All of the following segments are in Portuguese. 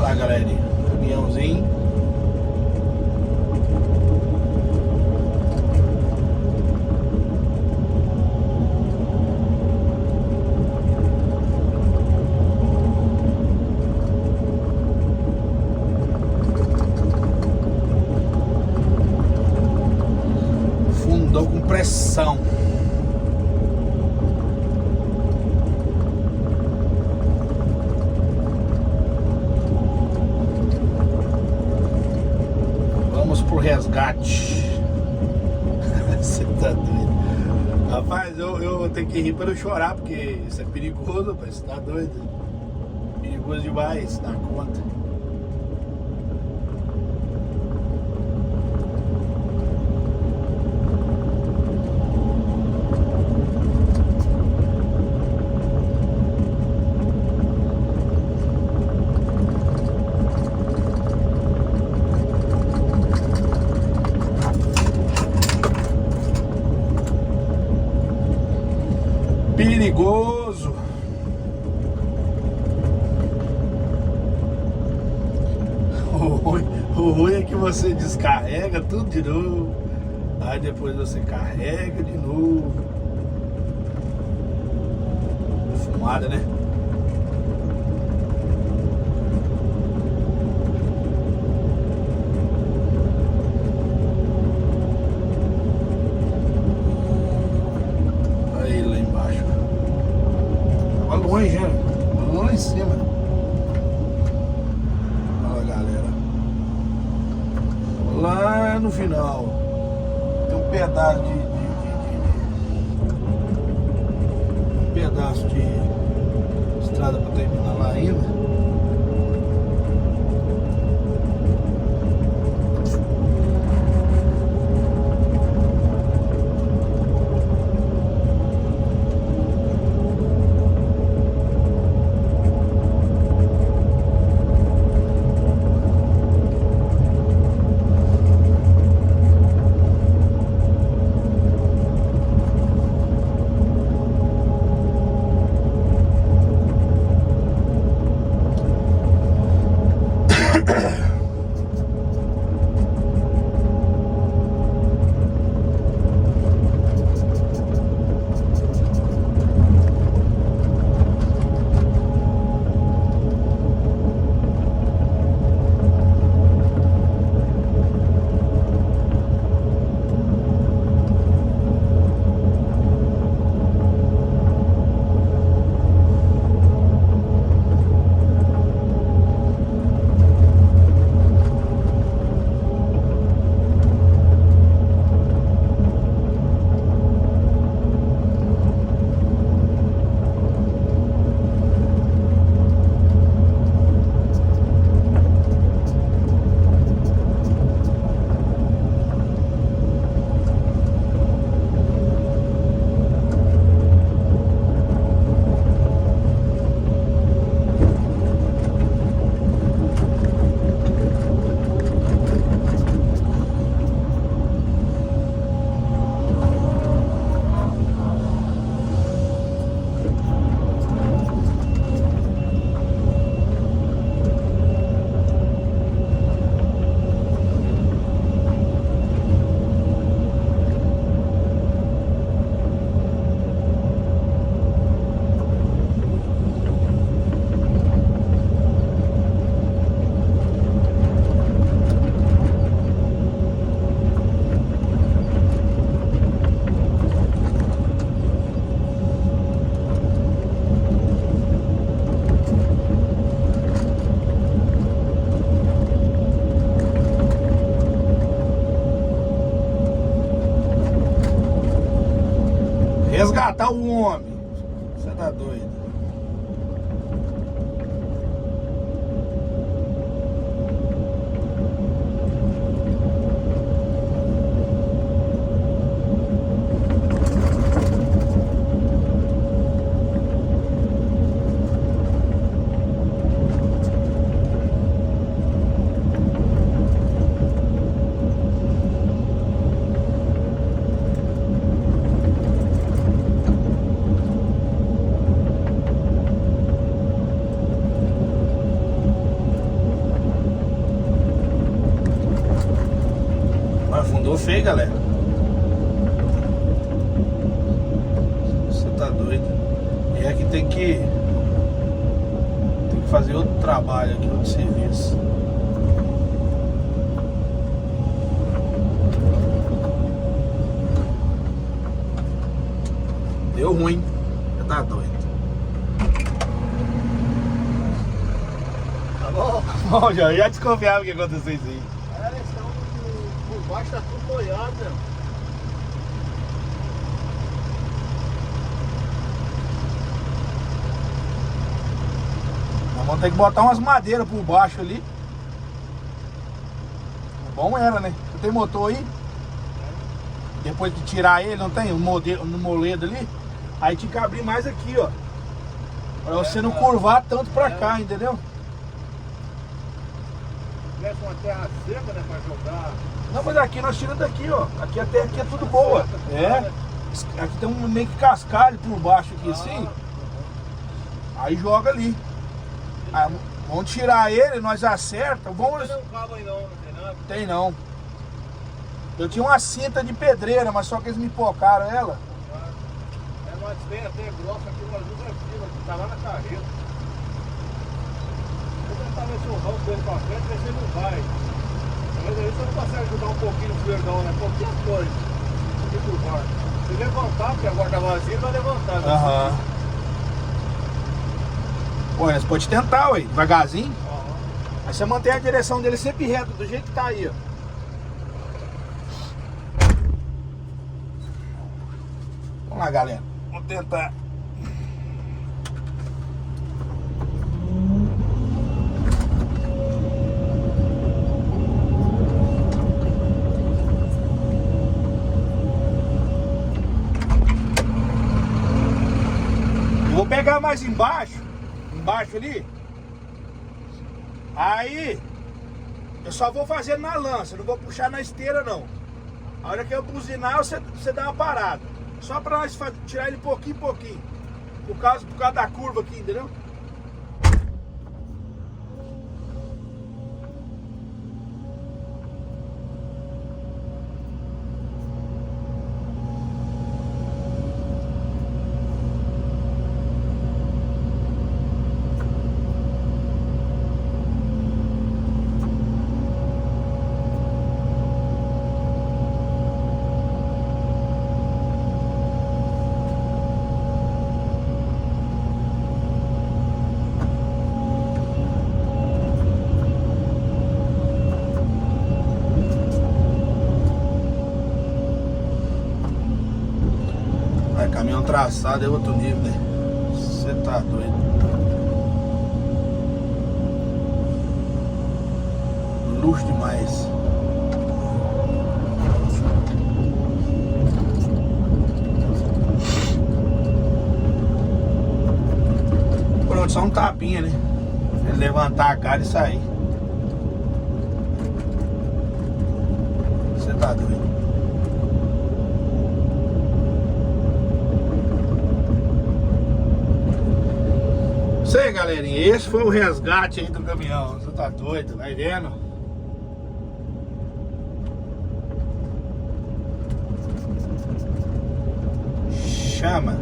lá, galerinha. Caminhãozinho. Fundou com pressão. Vamos pro resgate. Você tá doido. Rapaz, eu tenho que rir para eu chorar, porque isso é perigoso, rapaz. Você tá doido? Perigoso demais, dá conta. Perigoso. O ruim é que você descarrega tudo de novo, aí depois você carrega de novo. Fumada, né? Aí lá embaixo. Tava longe, né? Lá em cima. Olha, galera. Lá no final tem um pedaço um pedaço de estrada para terminar lá ainda. Resgatar o homem. Você tá doido? feio, galera. Você tá doido. E aqui tem que fazer outro trabalho aqui, outro serviço. Deu ruim. Você tá doido. Tá bom? Bom, já desconfiava que ia acontecer isso aí. É, eles estão por baixo, tá tudo molhado, meu. Nós vamos ter que botar umas madeiras por baixo ali. Bom era, né? Você tem motor aí? Depois de tirar ele, não tem? No moledo ali. Aí tinha que abrir mais aqui, ó. Pra você não curvar tanto pra cá, entendeu? Tivesse uma terra seca, né, pra jogar. Não, mas aqui nós tiramos daqui, ó. Aqui até aqui é tudo boa. É. Aqui tem um meio que cascalho por baixo aqui assim. Aí joga ali. Aí, vamos tirar ele, nós acerta. Vamos... Não tem um cabo aí não, não tem nada? Tem não. Eu tinha uma cinta de pedreira, mas só que eles me pocaram ela. É, mas tem até grossa aqui, nós usamos aqui, mas tá lá na carreta. Eu vou tentar ver se eu ramo com ele pra frente, ver se ele não vai. Mas aí você não consegue ajudar um pouquinho no ferdão, né? Qualquer coisa. Aqui por baixo. Se levantar, porque agora tá vazio, vai levantar. Né? Aham. Pô, você pode tentar, ué, devagarzinho. Aí você mantém a direção dele sempre reta, do jeito que tá aí, ó. Vamos lá, galera. Vamos tentar. Eu vou pegar mais embaixo ali. Aí eu só vou fazer na lança, não vou puxar na esteira não. A hora que eu buzinar, você dá uma parada. Só pra nós tirar ele pouquinho em pouquinho. Por causa da curva aqui, entendeu? Caminhão traçado é outro nível, né? Você tá doido. Luxo demais. Pronto, só um tapinha, né? Ele levantar a cara e sair. Você tá doido. Isso aí, galerinha, esse foi o resgate aí do caminhão. Você tá doido, vai vendo? Chama.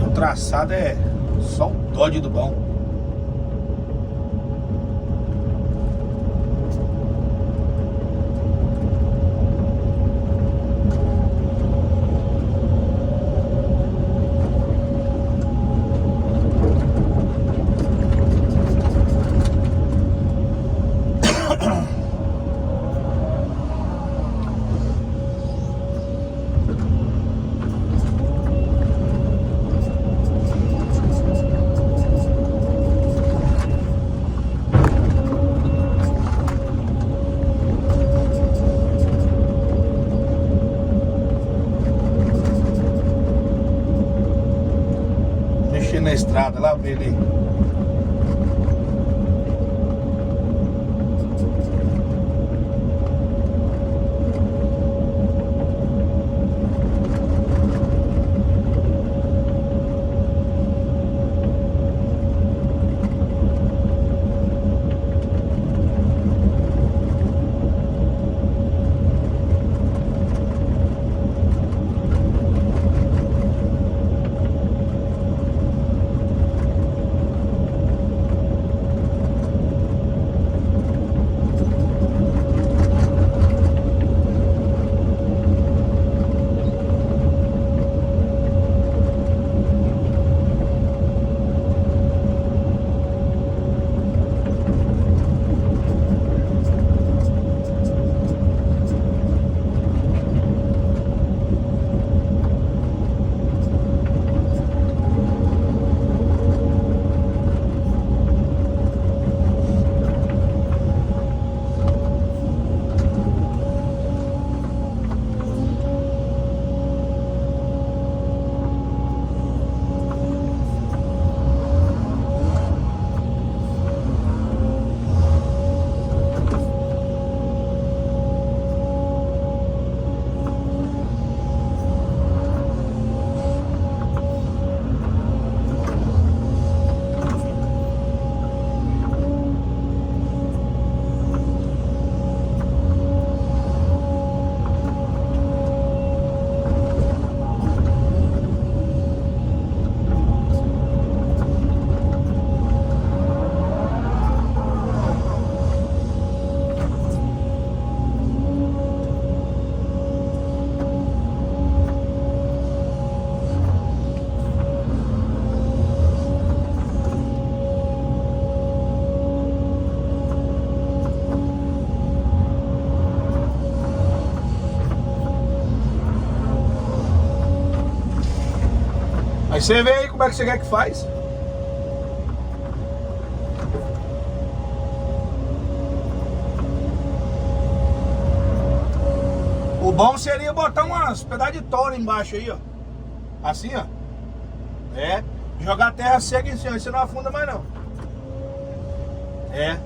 O traçado é só o Dodge do bom. Na estrada lá pra ele. Aí você vê aí como é que você quer que faz. O bom seria botar umas pedaços de tora embaixo aí, ó. Assim, ó. É. Jogar terra seca em cima, você não afunda mais não. É.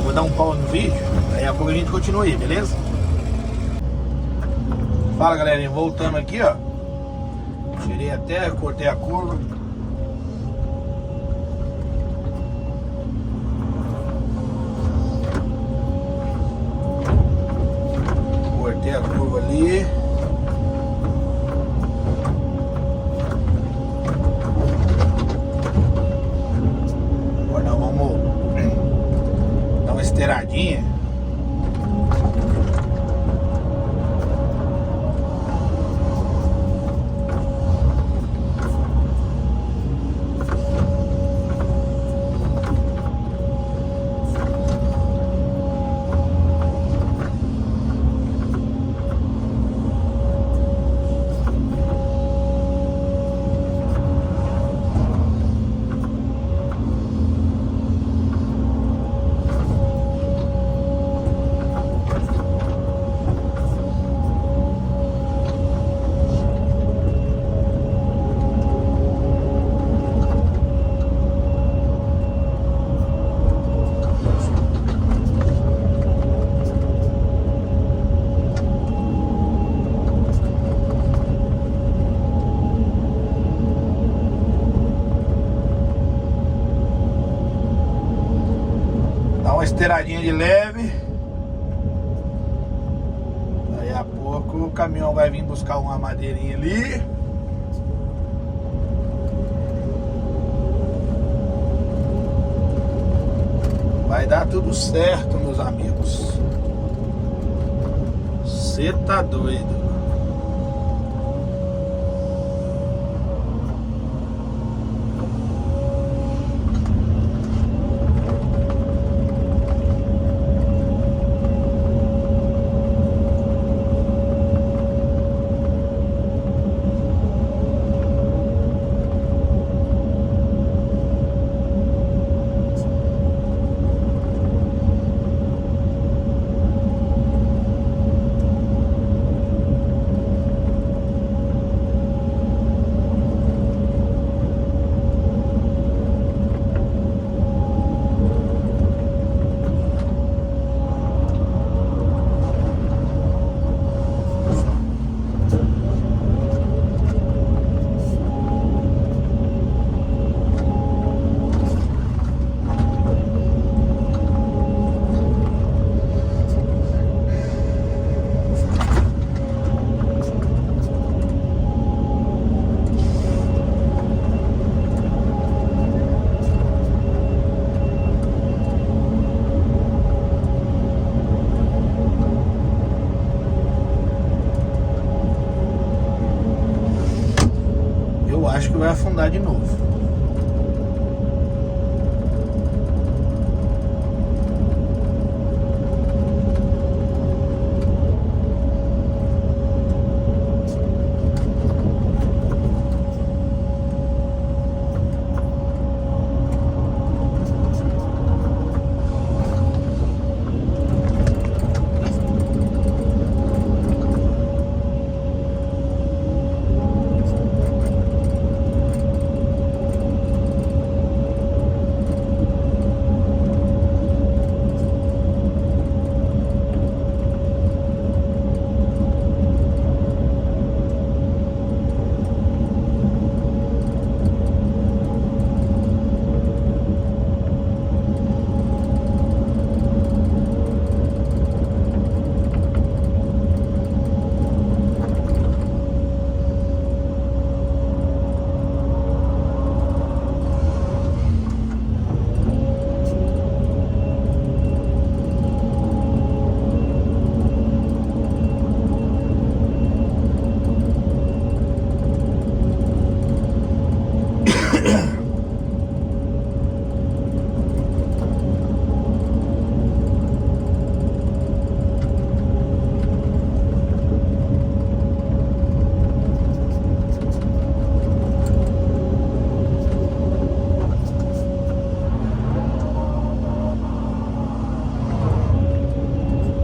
Dar um pau no vídeo, aí a pouco a gente continua aí, beleza? Fala galerinha, voltando aqui, ó. Tirei até, cortei a curva. Cortei a curva ali. Agora nós vamos dar uma esteiradinha. Uma esteiradinha de leve. Daí a pouco o caminhão vai vir buscar uma madeirinha ali. Vai dar tudo certo, meus amigos. Cê tá doido. acho que vai afundar de novo.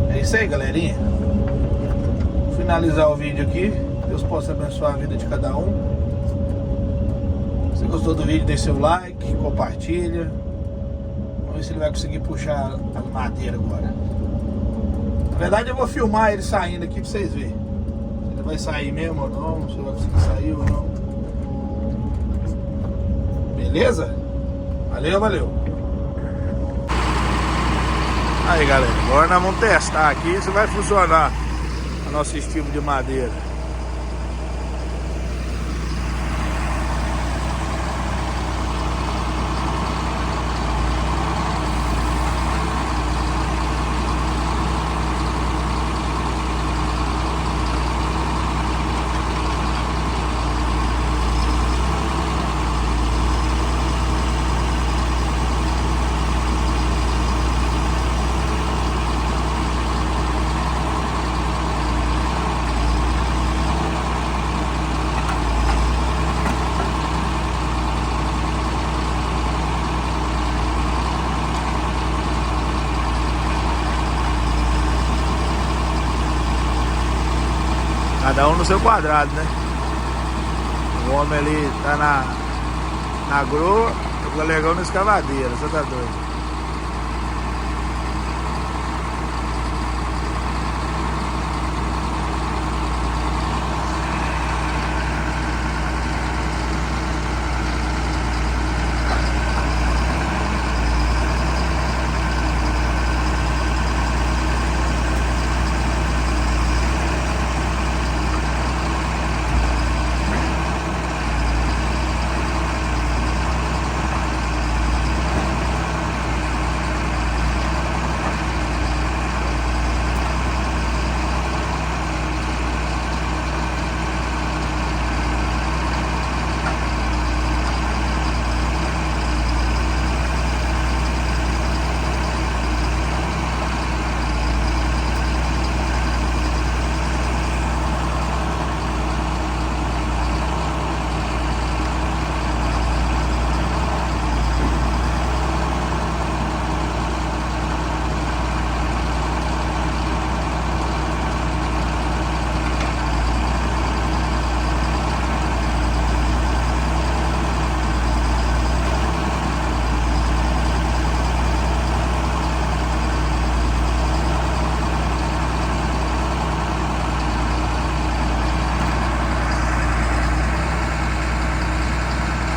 É isso aí, galerinha. Vou finalizar o vídeo aqui. Deus possa abençoar a vida de cada um. Se você gostou do vídeo, deixe seu like, compartilha. Vamos ver se ele vai conseguir puxar a madeira agora. Na verdade eu vou filmar ele saindo aqui pra vocês verem se ele vai sair mesmo ou não, se ele vai conseguir sair ou não. Beleza? Valeu, valeu. Aí, galera, agora nós vamos testar aqui se vai funcionar o nosso estilo de madeira. Cada um no seu quadrado, né? O homem ali tá na grua, o galegão na escavadeira, você tá doido?